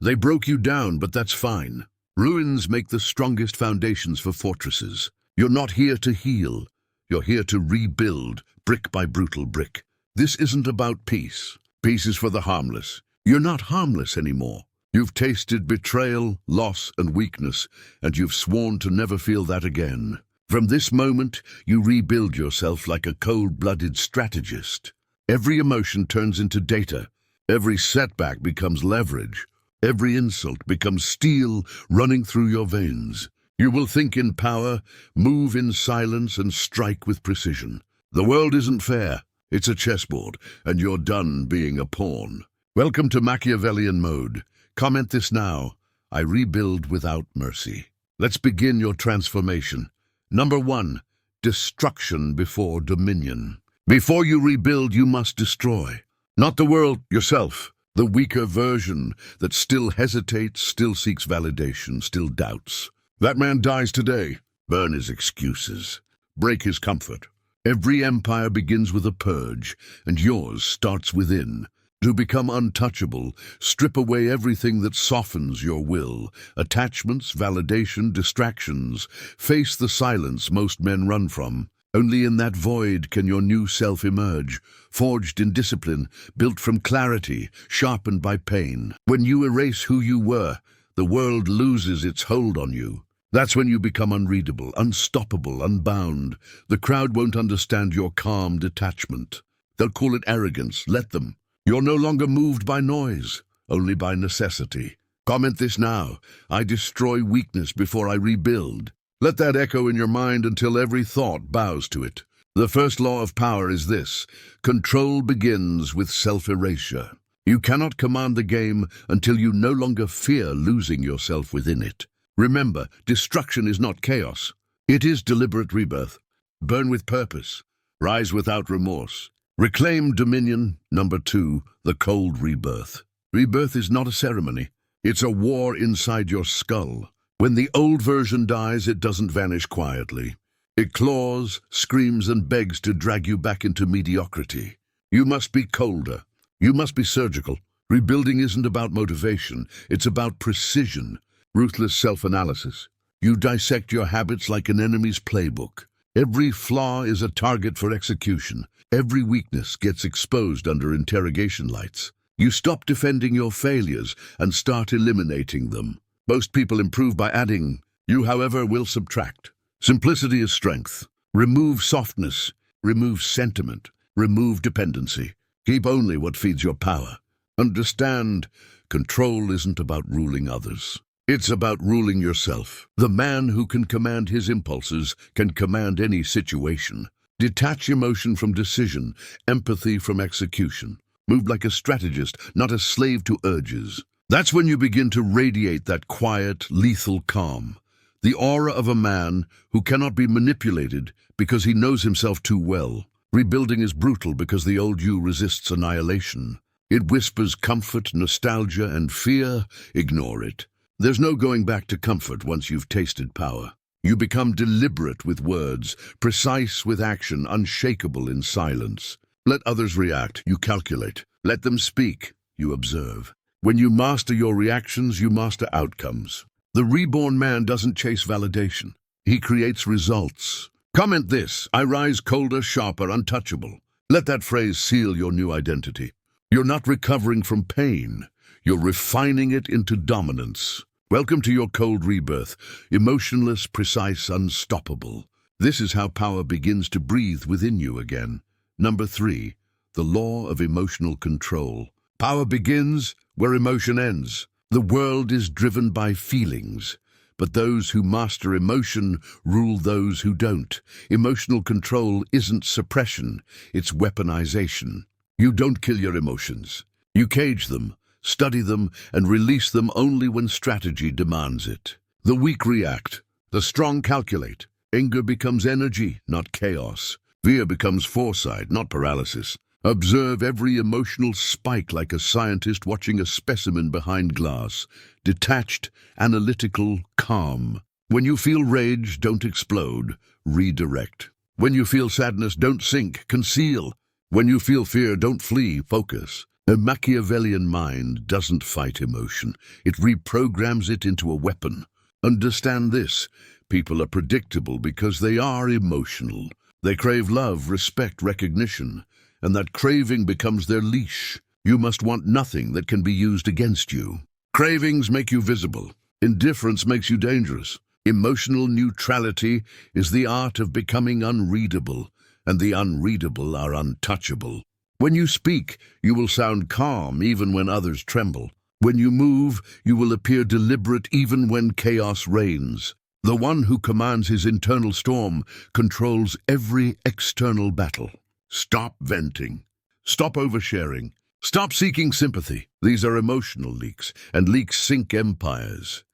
They broke you down, but that's fine. Ruins make the strongest foundations for fortresses. You're not here to heal. You're here to rebuild, brick by brutal brick. This isn't about peace. Peace is for the harmless. You're not harmless anymore. You've tasted betrayal, loss, and weakness, and you've sworn to never feel that again. From this moment, you rebuild yourself like a cold-blooded strategist. Every emotion turns into data. Every setback becomes leverage. Every insult becomes steel running through your veins. You will think in power, move in silence, and strike with precision. The world isn't fair. It's a chessboard, and you're done being a pawn. Welcome to Machiavellian mode. Comment this now. I rebuild without mercy. Let's begin your transformation. Number 1, destruction before dominion. Before you rebuild, you must destroy. Not the world, yourself. The weaker version that still hesitates, still seeks validation, still doubts. That man dies today. Burn his excuses. Break his comfort. Every empire begins with a purge, and yours starts within. To become untouchable, strip away everything that softens your will. Attachments, validation, distractions. Face the silence most men run from. Only in that void can your new self emerge, forged in discipline, built from clarity, sharpened by pain. When you erase who you were, the world loses its hold on you. That's when you become unreadable, unstoppable, unbound. The crowd won't understand your calm detachment. They'll call it arrogance. Let them. You're no longer moved by noise, only by necessity. Comment this now. I destroy weakness before I rebuild. Let that echo in your mind until every thought bows to it. The first law of power is this: control begins with self-erasure. You cannot command the game until you no longer fear losing yourself within it. Remember, destruction is not chaos. It is deliberate rebirth. Burn with purpose. Rise without remorse. Reclaim dominion. Number 2, the cold rebirth. Rebirth is not a ceremony. It's a war inside your skull. When the old version dies, it doesn't vanish quietly. It claws, screams, and begs to drag you back into mediocrity. You must be colder. You must be surgical. Rebuilding isn't about motivation. It's about precision. Ruthless self-analysis. You dissect your habits like an enemy's playbook. Every flaw is a target for execution. Every weakness gets exposed under interrogation lights. You stop defending your failures and start eliminating them. Most people improve by adding. You, however, will subtract. Simplicity is strength. Remove softness. Remove sentiment. Remove dependency. Keep only what feeds your power. Understand, control isn't about ruling others. It's about ruling yourself. The man who can command his impulses can command any situation. Detach emotion from decision, empathy from execution. Move like a strategist, not a slave to urges. That's when you begin to radiate that quiet, lethal calm. The aura of a man who cannot be manipulated because he knows himself too well. Rebuilding is brutal because the old you resists annihilation. It whispers comfort, nostalgia, and fear. Ignore it. There's no going back to comfort once you've tasted power. You become deliberate with words, precise with action, unshakable in silence. Let others react, you calculate. Let them speak, you observe. When you master your reactions, you master outcomes. The reborn man doesn't chase validation. He creates results. Comment this: I rise colder, sharper, untouchable. Let that phrase seal your new identity. You're not recovering from pain. You're refining it into dominance. Welcome to your cold rebirth, emotionless, precise, unstoppable. This is how power begins to breathe within you again. Number 3, the law of emotional control. Power begins where emotion ends. The world is driven by feelings, but those who master emotion rule those who don't. Emotional control isn't suppression, it's weaponization. You don't kill your emotions. You cage them, study them, and release them only when strategy demands it. The weak react. The strong calculate. Anger becomes energy, not chaos. Fear becomes foresight, not paralysis. Observe every emotional spike like a scientist watching a specimen behind glass. Detached, analytical, calm. When you feel rage, don't explode. Redirect. When you feel sadness, don't sink. Conceal. When you feel fear, don't flee. Focus. A Machiavellian mind doesn't fight emotion. It reprograms it into a weapon. Understand this. People are predictable because they are emotional. They crave love, respect, recognition, and that craving becomes their leash. You must want nothing that can be used against you. Cravings make you visible. Indifference makes you dangerous. Emotional neutrality is the art of becoming unreadable, and the unreadable are untouchable. When you speak, you will sound calm even when others tremble. When you move, you will appear deliberate even when chaos reigns. The one who commands his internal storm controls every external battle. Stop venting. Stop oversharing. Stop seeking sympathy. These are emotional leaks, and leaks sink empires.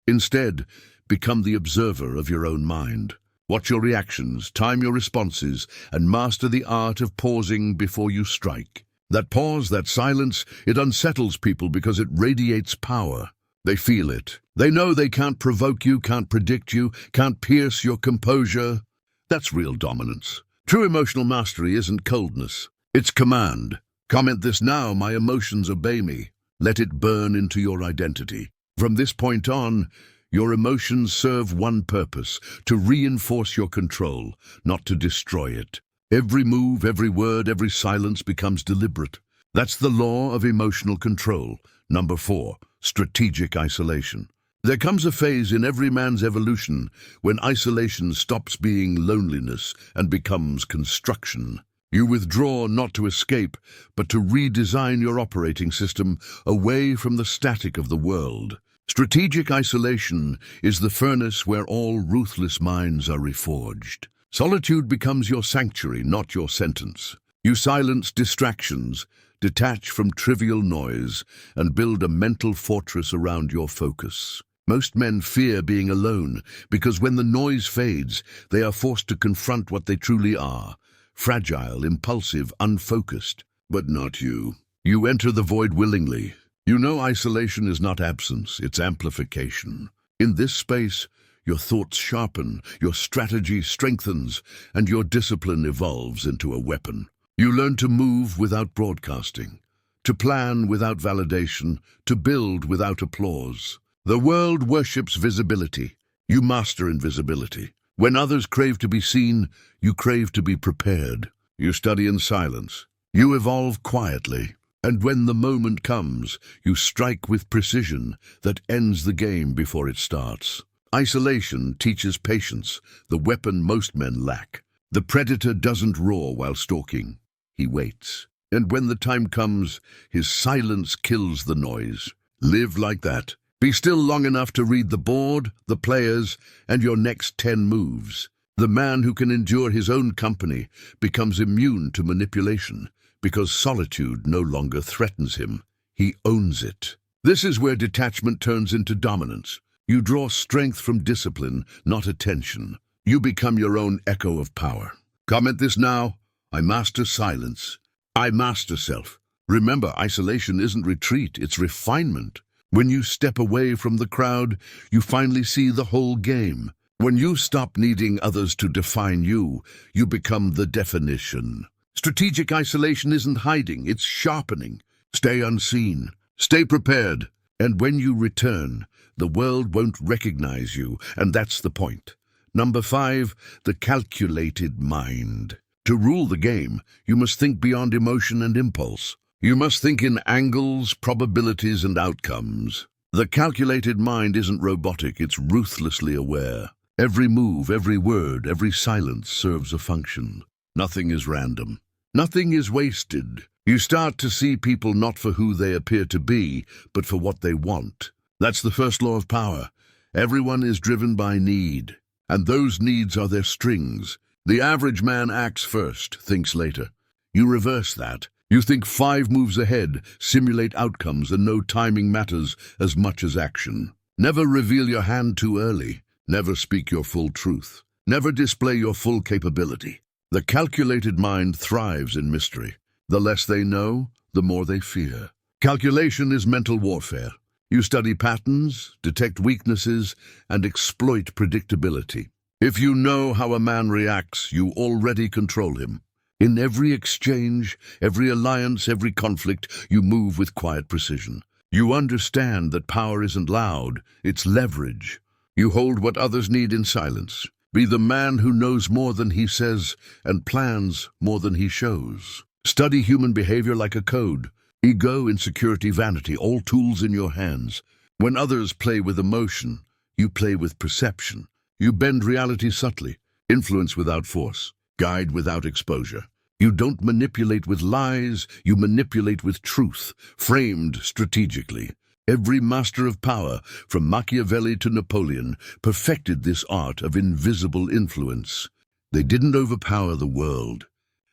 Instead, become the observer of your own mind. Watch your reactions, time your responses, and master the art of pausing before you strike. That pause, that silence, it unsettles people because it radiates power. They feel it. They know they can't provoke you, can't predict you, can't pierce your composure. That's real dominance. True emotional mastery isn't coldness. It's command. Comment this now, my emotions obey me. Let it burn into your identity. From this point on, your emotions serve one purpose, to reinforce your control, not to destroy it. Every move, every word, every silence becomes deliberate. That's the law of emotional control. Number 4, strategic isolation. There comes a phase in every man's evolution when isolation stops being loneliness and becomes construction. You withdraw not to escape, but to redesign your operating system away from the static of the world. Strategic isolation is the furnace where all ruthless minds are reforged. Solitude becomes your sanctuary, not your sentence. You silence distractions, detach from trivial noise, and build a mental fortress around your focus. Most men fear being alone because when the noise fades, they are forced to confront what they truly are: fragile, impulsive, unfocused. But not you. You enter the void willingly. You know isolation is not absence, it's amplification. In this space, your thoughts sharpen, your strategy strengthens, and your discipline evolves into a weapon. You learn to move without broadcasting, to plan without validation, to build without applause. The world worships visibility. You master invisibility. When others crave to be seen, you crave to be prepared. You study in silence. You evolve quietly. And when the moment comes, you strike with precision that ends the game before it starts. Isolation teaches patience, the weapon most men lack. The predator doesn't roar while stalking. He waits. And when the time comes, his silence kills the noise. Live like that. Be still long enough to read the board, the players, and your next 10 moves. The man who can endure his own company becomes immune to manipulation, because solitude no longer threatens him. He owns it. This is where detachment turns into dominance. You draw strength from discipline, not attention. You become your own echo of power. Comment this now. I master silence. I master self. Remember, isolation isn't retreat, it's refinement. When you step away from the crowd, you finally see the whole game. When you stop needing others to define you, you become the definition. Strategic isolation isn't hiding, it's sharpening. Stay unseen. Stay prepared. And when you return, the world won't recognize you, and that's the point. Number 5, the calculated mind. To rule the game, you must think beyond emotion and impulse. You must think in angles, probabilities, and outcomes. The calculated mind isn't robotic, it's ruthlessly aware. Every move, every word, every silence serves a function. Nothing is random. Nothing is wasted. You start to see people not for who they appear to be, but for what they want. That's the first law of power. Everyone is driven by need, and those needs are their strings. The average man acts first, thinks later. You reverse that. You think 5 moves ahead, simulate outcomes, and know timing matters as much as action. Never reveal your hand too early. Never speak your full truth. Never display your full capability. The calculated mind thrives in mystery. The less they know, the more they fear. Calculation is mental warfare. You study patterns, detect weaknesses, and exploit predictability. If you know how a man reacts, you already control him. In every exchange, every alliance, every conflict, you move with quiet precision. You understand that power isn't loud, it's leverage. You hold what others need in silence. Be the man who knows more than he says and plans more than he shows. Study human behavior like a code. Ego, insecurity, vanity, all tools in your hands. When others play with emotion, you play with perception. You bend reality subtly, influence without force, guide without exposure. You don't manipulate with lies, you manipulate with truth, framed strategically. Every master of power, from Machiavelli to Napoleon, perfected this art of invisible influence. They didn't overpower the world.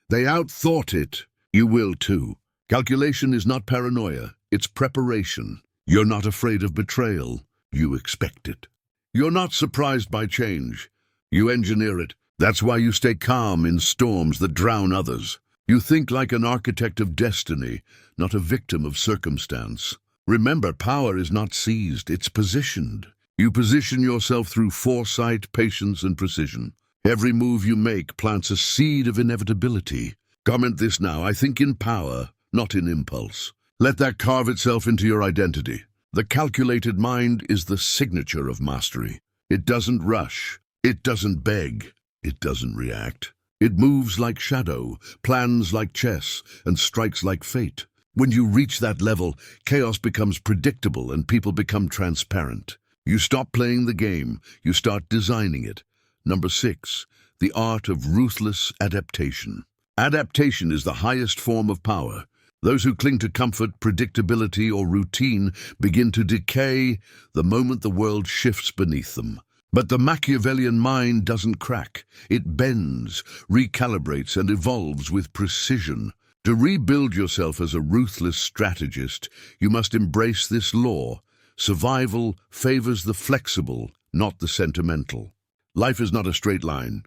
They outthought it. You will too. Calculation is not paranoia, it's preparation. You're not afraid of betrayal, you expect it. You're not surprised by change, you engineer it. That's why you stay calm in storms that drown others. You think like an architect of destiny, not a victim of circumstance. Remember, power is not seized, it's positioned. You position yourself through foresight, patience, and precision. Every move you make plants a seed of inevitability. Comment this now: I think in power, not in impulse. Let that carve itself into your identity. The calculated mind is the signature of mastery. It doesn't rush. It doesn't beg. It doesn't react. It moves like shadow, plans like chess, and strikes like fate. When you reach that level, chaos becomes predictable and people become transparent. You stop playing the game, you start designing it. Number 6, the art of ruthless adaptation. Adaptation is the highest form of power. Those who cling to comfort, predictability, or routine begin to decay the moment the world shifts beneath them. But the Machiavellian mind doesn't crack. It bends, recalibrates, and evolves with precision. To rebuild yourself as a ruthless strategist, you must embrace this law. Survival favors the flexible, not the sentimental. Life is not a straight line.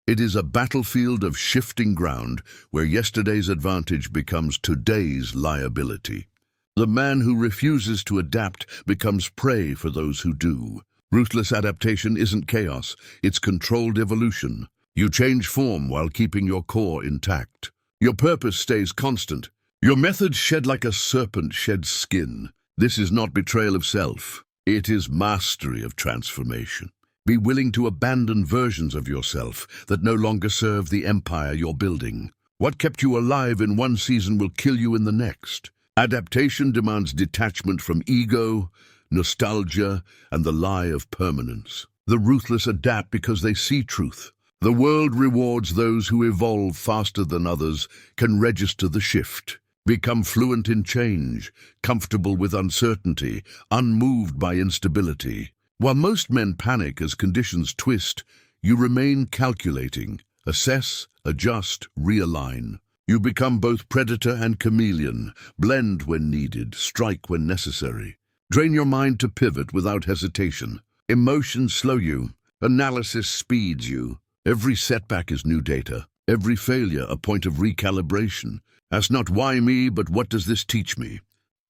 It is a battlefield of shifting ground where yesterday's advantage becomes today's liability. The man who refuses to adapt becomes prey for those who do. Ruthless adaptation isn't chaos, it's controlled evolution. You change form while keeping your core intact. Your purpose stays constant. Your methods shed like a serpent sheds skin. This is not betrayal of self. It is mastery of transformation. Be willing to abandon versions of yourself that no longer serve the empire you're building. What kept you alive in one season will kill you in the next. Adaptation demands detachment from ego, nostalgia, and the lie of permanence. The ruthless adapt because they see truth. The world rewards those who evolve faster than others, can register the shift, become fluent in change, comfortable with uncertainty, unmoved by instability. While most men panic as conditions twist, you remain calculating, assess, adjust, realign. You become both predator and chameleon, blend when needed, strike when necessary. Train your mind to pivot without hesitation. Emotions slow you, analysis speeds you. Every setback is new data, every failure a point of recalibration. Ask not why me, but what does this teach me?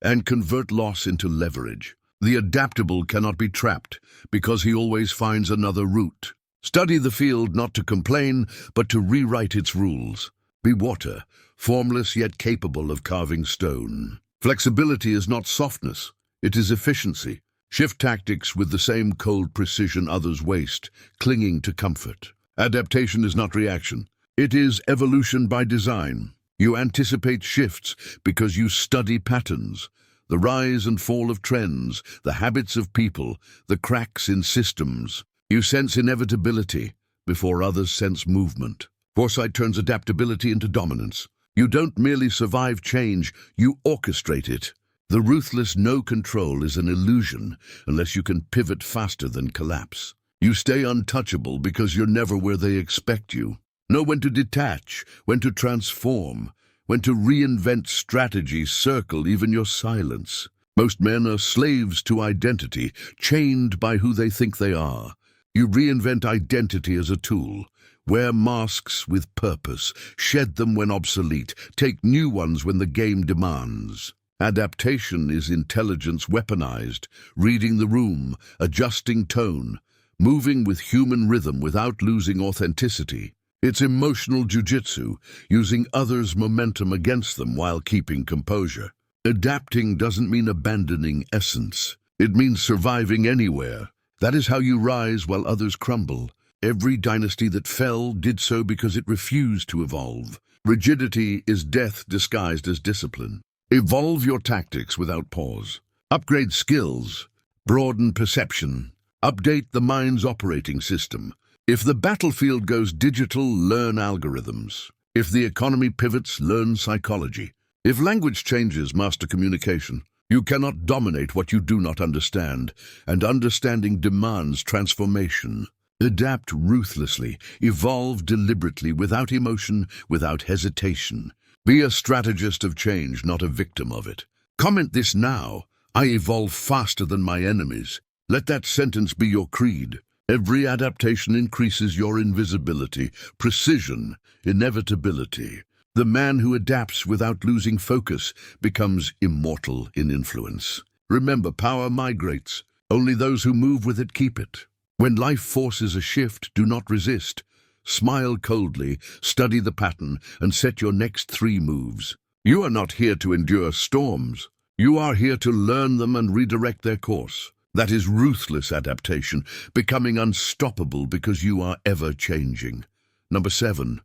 And convert loss into leverage. The adaptable cannot be trapped because he always finds another route. Study the field not to complain, but to rewrite its rules. Be water, formless yet capable of carving stone. Flexibility is not softness, it is efficiency. Shift tactics with the same cold precision others waste, clinging to comfort. Adaptation is not reaction, it is evolution by design. You anticipate shifts because you study patterns. The rise and fall of trends, the habits of people, the cracks in systems. You sense inevitability before others sense movement. Foresight turns adaptability into dominance. You don't merely survive change, you orchestrate it. The ruthless no control is an illusion unless you can pivot faster than collapse. You stay untouchable because you're never where they expect you. Know when to detach, when to transform, when to reinvent strategies, circle even your silence. Most men are slaves to identity, chained by who they think they are. You reinvent identity as a tool. Wear masks with purpose, shed them when obsolete, take new ones when the game demands. Adaptation is intelligence weaponized, reading the room, adjusting tone, moving with human rhythm without losing authenticity. It's emotional jujitsu, using others' momentum against them while keeping composure. Adapting doesn't mean abandoning essence. It means surviving anywhere. That is how you rise while others crumble. Every dynasty that fell did so because it refused to evolve. Rigidity is death disguised as discipline. Evolve your tactics without pause. Upgrade skills. Broaden perception. Update the mind's operating system. If the battlefield goes digital, learn algorithms. If the economy pivots, learn psychology. If language changes, master communication. You cannot dominate what you do not understand, and understanding demands transformation. Adapt ruthlessly, evolve deliberately, without emotion, without hesitation. Be a strategist of change, not a victim of it. Comment this now: I evolve faster than my enemies. Let that sentence be your creed. Every adaptation increases your invisibility, precision, inevitability. The man who adapts without losing focus becomes immortal in influence. Remember, power migrates. Only those who move with it keep it. When life forces a shift, do not resist. Smile coldly, study the pattern, and set your next 3 moves. You are not here to endure storms. You are here to learn them and redirect their course. That is ruthless adaptation, becoming unstoppable because you are ever-changing. Number 7,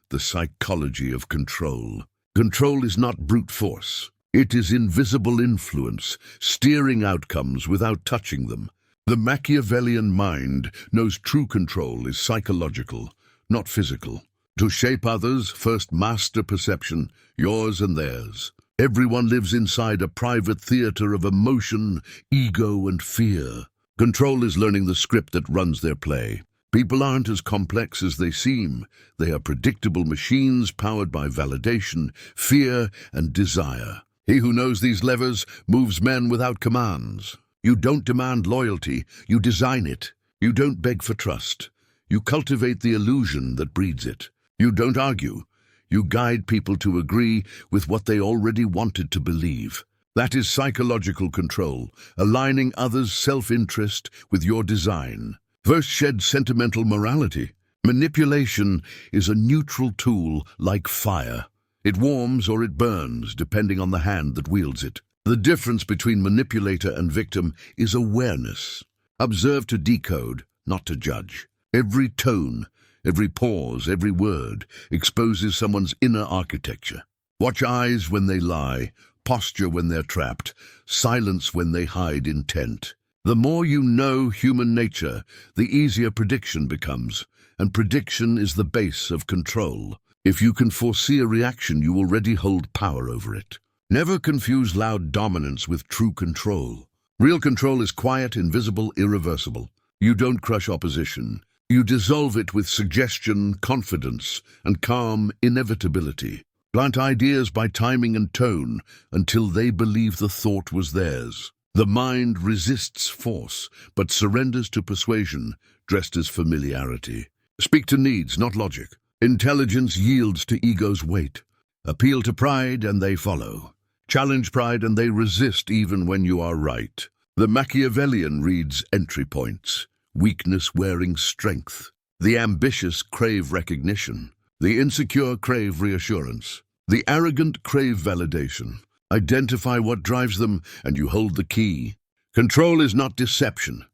the psychology of control. Control is not brute force. It is invisible influence, steering outcomes without touching them. The Machiavellian mind knows true control is psychological, not physical. To shape others, first master perception, yours and theirs. Everyone lives inside a private theater of emotion, ego, and fear. Control is learning the script that runs their play. People aren't as complex as they seem. They are predictable machines powered by validation, fear, and desire. He who knows these levers moves men without commands. You don't demand loyalty, you design it. You don't beg for trust. You cultivate the illusion that breeds it. You don't argue. You guide people to agree with what they already wanted to believe. That is psychological control, aligning others' self-interest with your design. First, shed sentimental morality. Manipulation is a neutral tool like fire. It warms or it burns, depending on the hand that wields it. The difference between manipulator and victim is awareness. Observe to decode, not to judge. Every tone, every pause, every word exposes someone's inner architecture. Watch eyes when they lie, posture when they're trapped, silence when they hide intent. The more you know human nature, the easier prediction becomes, and prediction is the base of control. If you can foresee a reaction, you already hold power over it. Never confuse loud dominance with true control. Real control is quiet, invisible, irreversible. You don't crush opposition. You dissolve it with suggestion, confidence, and calm inevitability. Plant ideas by timing and tone until they believe the thought was theirs. The mind resists force, but surrenders to persuasion, dressed as familiarity. Speak to needs, not logic. Intelligence yields to ego's weight. Appeal to pride and they follow. Challenge pride and they resist even when you are right. The Machiavellian reads entry points. Weakness wearing strength. The ambitious crave recognition. The insecure crave reassurance. The arrogant crave validation. Identify what drives them and you hold the key. Control is not deception.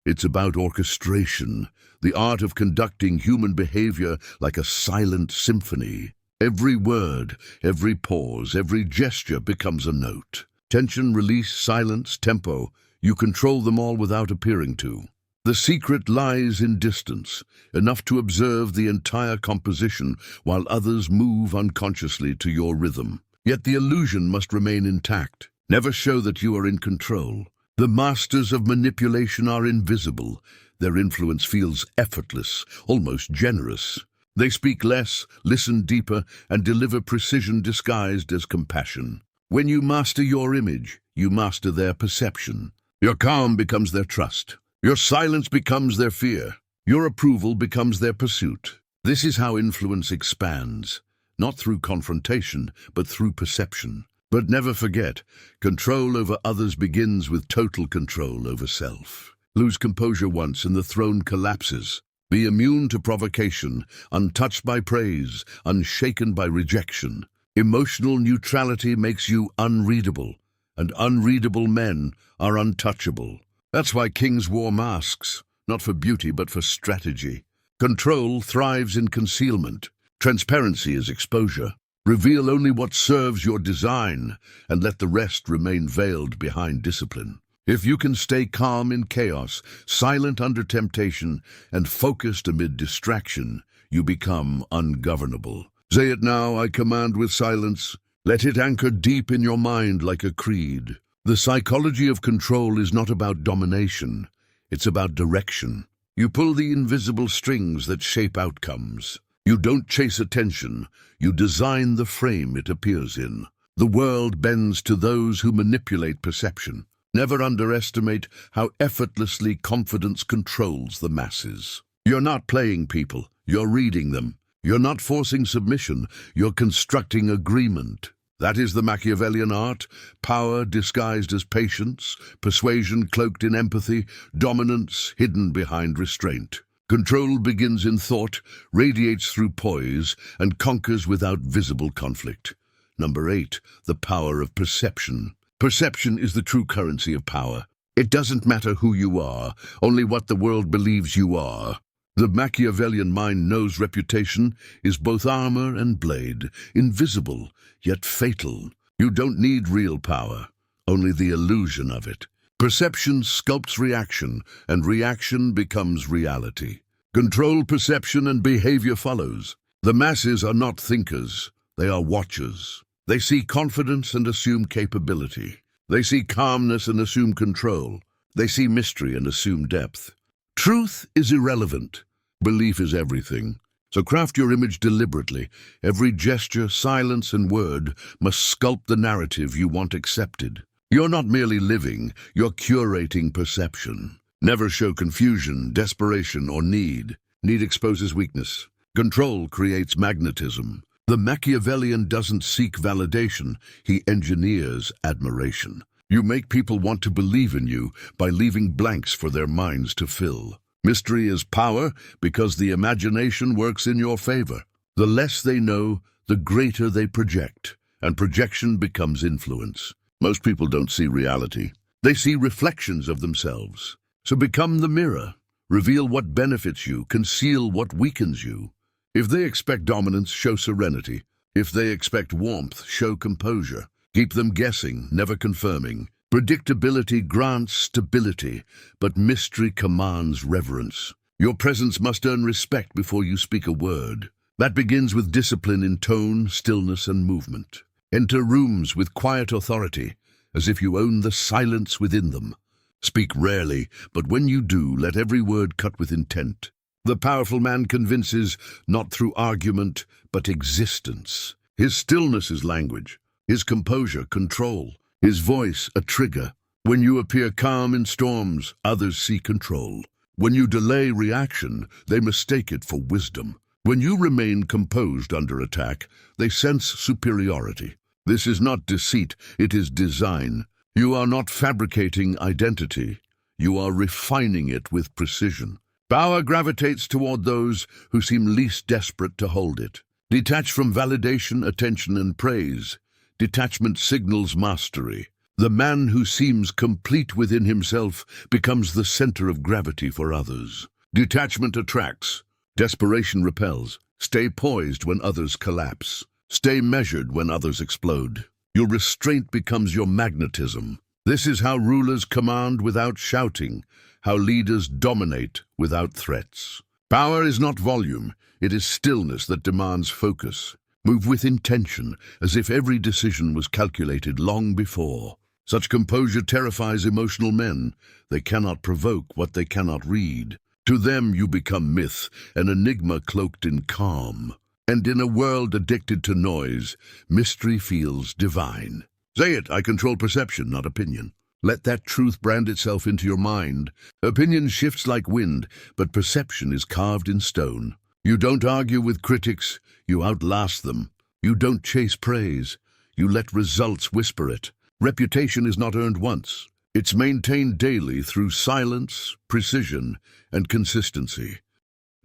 It's about orchestration, the art of conducting human behavior like a silent symphony. Every word, every pause, every gesture becomes a note. Tension, release, silence, tempo. You control them all without appearing to. The secret lies in distance, enough to observe the entire composition while others move unconsciously to your rhythm. Yet the illusion must remain intact. Never show that you are in control. The masters of manipulation are invisible. Their influence feels effortless, almost generous. They speak less, listen deeper, and deliver precision disguised as compassion. When you master your image, you master their perception. Your calm becomes their trust. Your silence becomes their fear. Your approval becomes their pursuit. This is how influence expands, not through confrontation, but through perception. But never forget, control over others begins with total control over self. Lose composure once and the throne collapses. Be immune to provocation, untouched by praise, unshaken by rejection. Emotional neutrality makes you unreadable, and unreadable men are untouchable. That's why kings wore masks, not for beauty but for strategy. Control thrives in concealment. Transparency is exposure. Reveal only what serves your design, and let the rest remain veiled behind discipline. If you can stay calm in chaos, silent under temptation, and focused amid distraction, you become ungovernable. Say it now, I command with silence. Let it anchor deep in your mind like a creed. The psychology of control is not about domination. It's about direction. You pull the invisible strings that shape outcomes. You don't chase attention. You design the frame it appears in. The world bends to those who manipulate perception. Never underestimate how effortlessly confidence controls the masses. You're not playing people, you're reading them. You're not forcing submission, you're constructing agreement. That is the Machiavellian art: power disguised as patience, persuasion cloaked in empathy, dominance hidden behind restraint. Control begins in thought, radiates through poise, and conquers without visible conflict. Number 8, the power of perception. Perception is the true currency of power. It doesn't matter who you are, only what the world believes you are. The Machiavellian mind knows reputation is both armor and blade, invisible, yet fatal. You don't need real power, only the illusion of it. Perception sculpts reaction, and reaction becomes reality. Control perception and behavior follows. The masses are not thinkers, they are watchers. They see confidence and assume capability. They see calmness and assume control. They see mystery and assume depth. Truth is irrelevant. Belief is everything. So craft your image deliberately. Every gesture, silence, and word must sculpt the narrative you want accepted. You're not merely living, you're curating perception. Never show confusion, desperation, or need. Need exposes weakness. Control creates magnetism. The Machiavellian doesn't seek validation, he engineers admiration. You make people want to believe in you by leaving blanks for their minds to fill. Mystery is power because the imagination works in your favor. The less they know, the greater they project, and projection becomes influence. Most people don't see reality. They see reflections of themselves. So become the mirror. Reveal what benefits you, conceal what weakens you. If they expect dominance, show serenity. If they expect warmth, show composure. Keep them guessing, never confirming. Predictability grants stability, but mystery commands reverence. Your presence must earn respect before you speak a word. That begins with discipline in tone, stillness, and movement. Enter rooms with quiet authority, as if you own the silence within them. Speak rarely, but when you do, let every word cut with intent. The powerful man convinces not through argument, but existence. His stillness is language, his composure control, his voice a trigger. When you appear calm in storms, others see control. When you delay reaction, they mistake it for wisdom. When you remain composed under attack, they sense superiority. This is not deceit, it is design. You are not fabricating identity, you are refining it with precision. Power gravitates toward those who seem least desperate to hold it. Detached from validation, attention, and praise, detachment signals mastery. The man who seems complete within himself becomes the center of gravity for others. Detachment attracts. Desperation repels. Stay poised when others collapse. Stay measured when others explode. Your restraint becomes your magnetism. This is how rulers command without shouting, how leaders dominate without threats. Power is not volume, it is stillness that demands focus. Move with intention, as if every decision was calculated long before. Such composure terrifies emotional men. They cannot provoke what they cannot read. To them you become myth, an enigma cloaked in calm. And in a world addicted to noise, mystery feels divine. Say it, I control perception, not opinion. Let that truth brand itself into your mind. Opinion shifts like wind, but perception is carved in stone. You don't argue with critics, you outlast them. You don't chase praise, you let results whisper it. Reputation is not earned once. It's maintained daily through silence, precision, and consistency.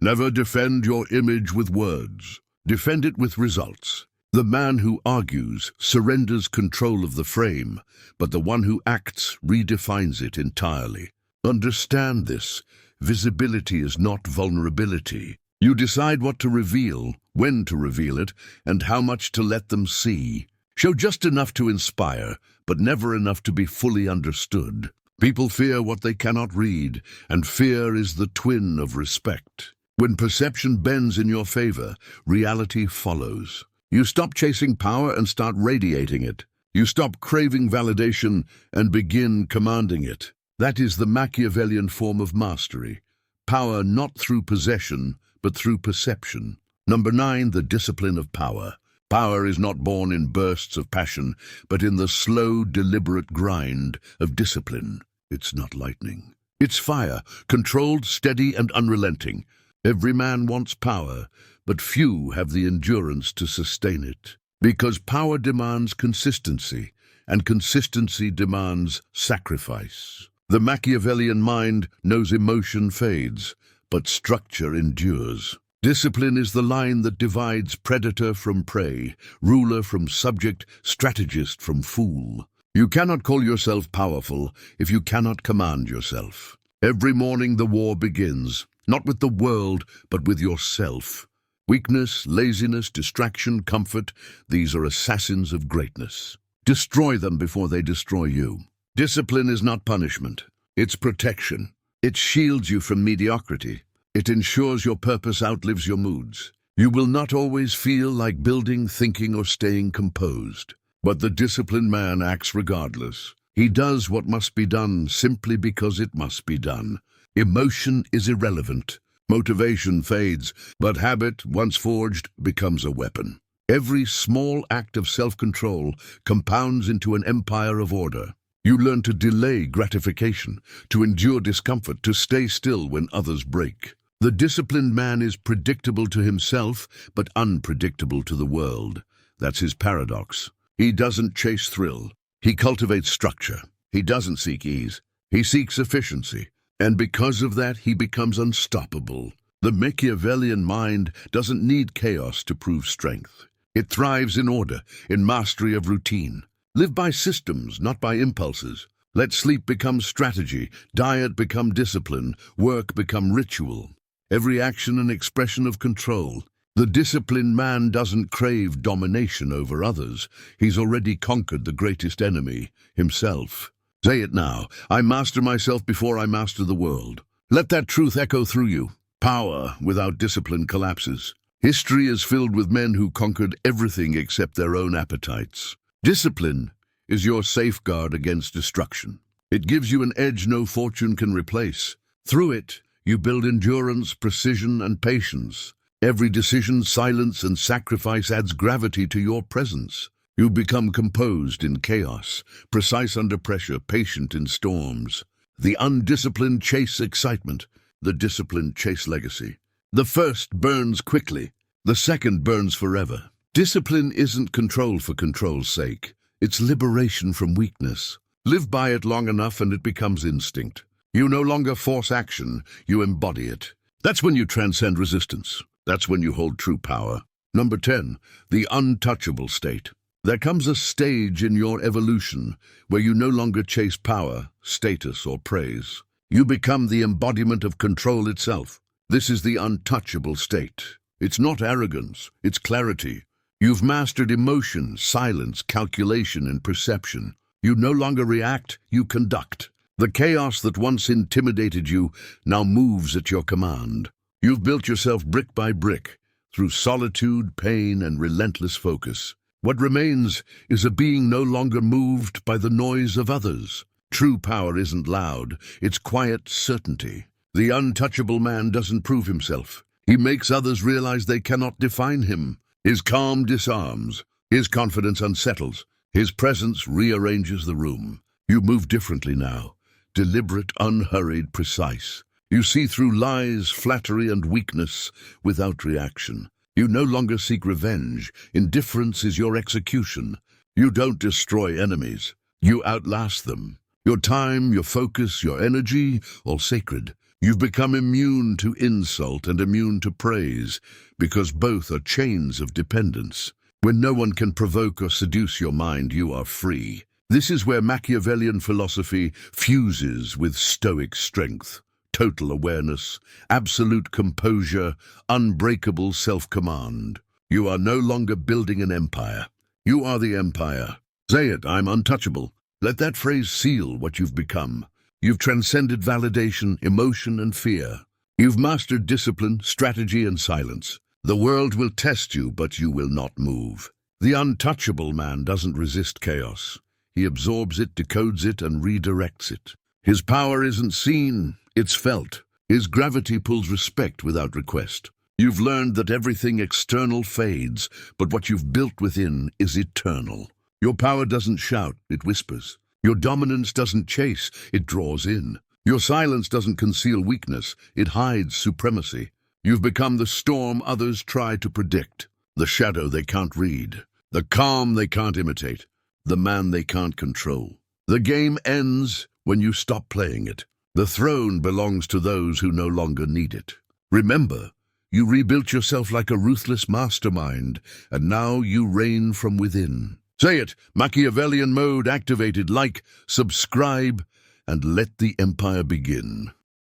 Never defend your image with words. Defend it with results. The man who argues surrenders control of the frame, but the one who acts redefines it entirely. Understand this. Visibility is not vulnerability. You decide what to reveal, when to reveal it, and how much to let them see. Show just enough to inspire, but never enough to be fully understood. People fear what they cannot read, and fear is the twin of respect. When perception bends in your favor, reality follows. You stop chasing power and start radiating it. You stop craving validation and begin commanding it. That is the Machiavellian form of mastery. Power not through possession, but through perception. Number 9, the discipline of power. Power is not born in bursts of passion, but in the slow, deliberate grind of discipline. It's not lightning. It's fire, controlled, steady, and unrelenting. Every man wants power, but few have the endurance to sustain it. Because power demands consistency, and consistency demands sacrifice. The Machiavellian mind knows emotion fades, but structure endures. Discipline is the line that divides predator from prey, ruler from subject, strategist from fool. You cannot call yourself powerful if you cannot command yourself. Every morning the war begins, not with the world, but with yourself. Weakness, laziness, distraction, comfort, these are assassins of greatness. Destroy them before they destroy you. Discipline is not punishment. It's protection. It shields you from mediocrity. It ensures your purpose outlives your moods. You will not always feel like building, thinking, or staying composed. But the disciplined man acts regardless. He does what must be done simply because it must be done. Emotion is irrelevant. Motivation fades, but habit, once forged, becomes a weapon. Every small act of self-control compounds into an empire of order. You learn to delay gratification, to endure discomfort, to stay still when others break. The disciplined man is predictable to himself, but unpredictable to the world. That's his paradox. He doesn't chase thrill. He cultivates structure. He doesn't seek ease. He seeks efficiency. And because of that, he becomes unstoppable. The Machiavellian mind doesn't need chaos to prove strength. It thrives in order, in mastery of routine. Live by systems, not by impulses. Let sleep become strategy, diet become discipline, work become ritual. Every action an expression of control. The disciplined man doesn't crave domination over others. He's already conquered the greatest enemy, himself. Say it now. I master myself before I master the world. Let that truth echo through you. Power without discipline collapses. History is filled with men who conquered everything except their own appetites. Discipline is your safeguard against destruction. It gives you an edge no fortune can replace. Through it, you build endurance, precision, and patience. Every decision, silence, and sacrifice adds gravity to your presence. You become composed in chaos, precise under pressure, patient in storms. The undisciplined chase excitement, the disciplined chase legacy. The first burns quickly, the second burns forever. Discipline isn't control for control's sake. It's liberation from weakness. Live by it long enough and it becomes instinct. You no longer force action, you embody it. That's when you transcend resistance. That's when you hold true power. Number 10, the untouchable state. There comes a stage in your evolution where you no longer chase power, status, or praise. You become the embodiment of control itself. This is the untouchable state. It's not arrogance, it's clarity. You've mastered emotion, silence, calculation, and perception. You no longer react, you conduct. The chaos that once intimidated you now moves at your command. You've built yourself brick by brick, through solitude, pain, and relentless focus. What remains is a being no longer moved by the noise of others. True power isn't loud, it's quiet certainty. The untouchable man doesn't prove himself. He makes others realize they cannot define him. His calm disarms, his confidence unsettles, his presence rearranges the room. You move differently now, deliberate, unhurried, precise. You see through lies, flattery, and weakness without reaction. You no longer seek revenge. Indifference is your execution. You don't destroy enemies. You outlast them. Your time, your focus, your energy, all sacred. You've become immune to insult and immune to praise, because both are chains of dependence. When no one can provoke or seduce your mind, you are free. This is where Machiavellian philosophy fuses with Stoic strength, total awareness, absolute composure, unbreakable self-command. You are no longer building an empire. You are the empire. Say it, I'm untouchable. Let that phrase seal what you've become. You've transcended validation, emotion, and fear. You've mastered discipline, strategy, and silence. The world will test you, but you will not move. The untouchable man doesn't resist chaos. He absorbs it, decodes it, and redirects it. His power isn't seen, it's felt. His gravity pulls respect without request. You've learned that everything external fades, but what you've built within is eternal. Your power doesn't shout, it whispers. Your dominance doesn't chase, it draws in. Your silence doesn't conceal weakness, it hides supremacy. You've become the storm others try to predict, the shadow they can't read, the calm they can't imitate, the man they can't control. The game ends when you stop playing it. The throne belongs to those who no longer need it. Remember, you rebuilt yourself like a ruthless mastermind, and now you reign from within. Say it, Machiavellian mode activated. Like, subscribe, and let the empire begin.